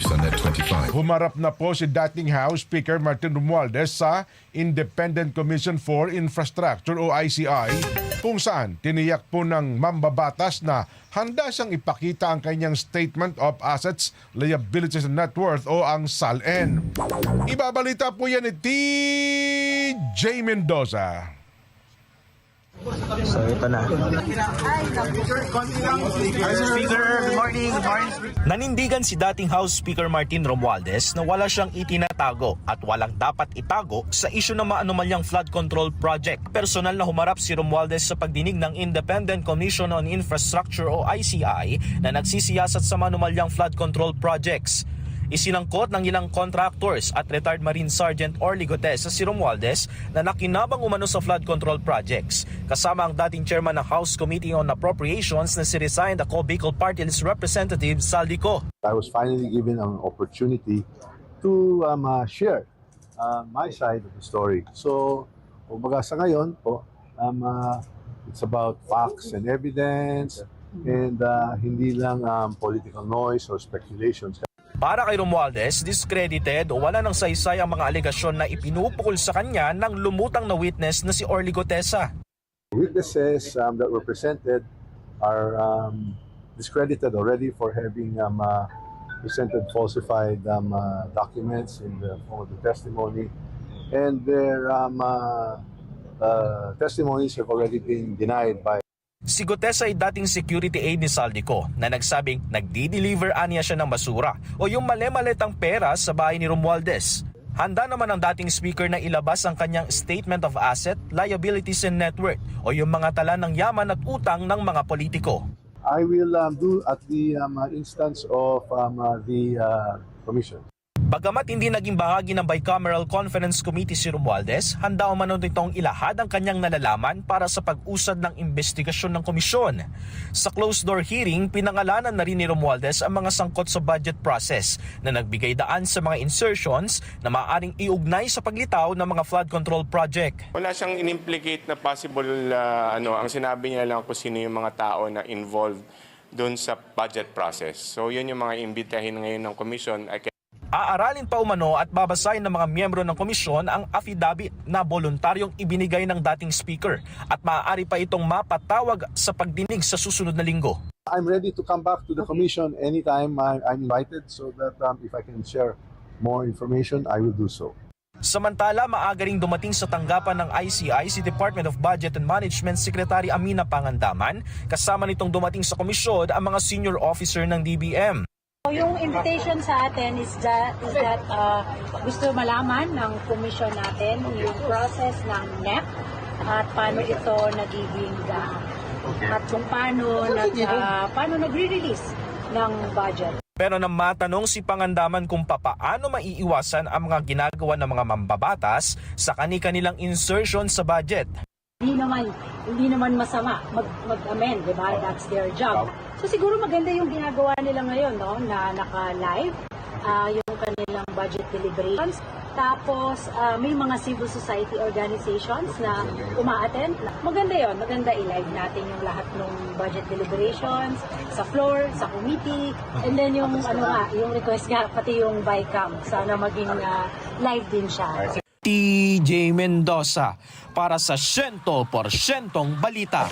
sa Net 25. Humarap na po si dating House Speaker Martin Romualdez sa Independent Commission for Infrastructure o ICI kung saan tiniyak po ng mambabatas na handa siyang ipakita ang kanyang Statement of Assets, Liabilities and Net Worth o ang SALN. Ibabalita po yan ni TJ Mendoza. So ito na. Speaker, good morning. Nanindigan si dating House Speaker Martin Romualdez na wala siyang itinatago at walang dapat itago sa isyu ng maanumalyang flood control project. Personal na humarap si Romualdez sa pagdinig ng Independent Commission on Infrastructure o ICI na nagsisiyasat sa maanumalyang flood control projects. Isinangkot ng ilang contractors at retired Marine Sergeant Orly Gotesa si Romualdez na nakinabang umano sa flood control projects, kasama ang dating chairman ng House Committee on Appropriations na si resigned ako Bicol Party List Representative Saldico. I was finally given an opportunity to share my side of the story. So, kumbaga sa ngayon po, it's about facts and evidence and hindi lang political noise or speculations. Para kay Romualdez, discredited o wala ng saysay ang mga alegasyon na ipinupukol sa kanya ng lumutang na witness na si Orly Gotesa. Witnesses that were presented are discredited already for having presented falsified documents in the form of the testimony, and their testimonies have already been denied by. Si Gotesa ay dating security aide ni Saldico na nagsabing nagdi-deliver aniya siya ng basura o yung mali-malitang pera sa bahay ni Romualdez. Handa naman ang dating speaker na ilabas ang kanyang Statement of Asset, Liabilities and Net Worth o yung mga tala ng yaman at utang ng mga politiko. I will do at the instance of the Commission. Bagamat hindi naging bahagi ng Bicameral Conference Committee si Romualdez, handa umano nitong ilahad ang kanyang nalalaman para sa pag-usad ng investigasyon ng komisyon. Sa closed-door hearing, pinangalanan na rin ni Romualdez ang mga sangkot sa budget process na nagbigay daan sa mga insertions na maaaring iugnay sa paglitaw ng mga flood control project. Wala siyang in-implicate na possible, ang sinabi niya lang kung sino yung mga tao na involved doon sa budget process. So yun yung mga imbitahin ngayon ng komisyon. Aaralin pa umano at babasahin ng mga miyembro ng komisyon ang affidavit na voluntaryong ibinigay ng dating speaker at maaari pa itong mapatawag sa pagdinig sa susunod na linggo. I'm ready to come back to the Commission anytime I'm invited so that if I can share more information, I will do so. Samantala, maaga ring dumating sa tanggapan ng ICI si Department of Budget and Management Secretary Amina Pangandaman, kasama nitong dumating sa komisyon ang mga senior officer ng DBM. Yung invitation sa atin is that gusto malaman ng komisyon natin yung process ng NEP at paano ito nagiging at kung paano nagre-release ng budget. Pero nang matanong si Pangandaman kung paano maiiwasan ang mga ginagawa ng mga mambabatas sa kani-kanilang insertion sa budget. Hindi naman masama mag-amend, di ba? That's their job. So siguro maganda yung ginagawa nila ngayon, no? Na naka-live, yung kanilang budget deliberations. Tapos may mga civil society organizations na uma-attend. Maganda yon, maganda i-live natin yung lahat ng budget deliberations sa floor, sa committee, and then yung yung request nga pati yung BICAM. Sana maging live din siya. TJ Mendoza para sa 100% balita.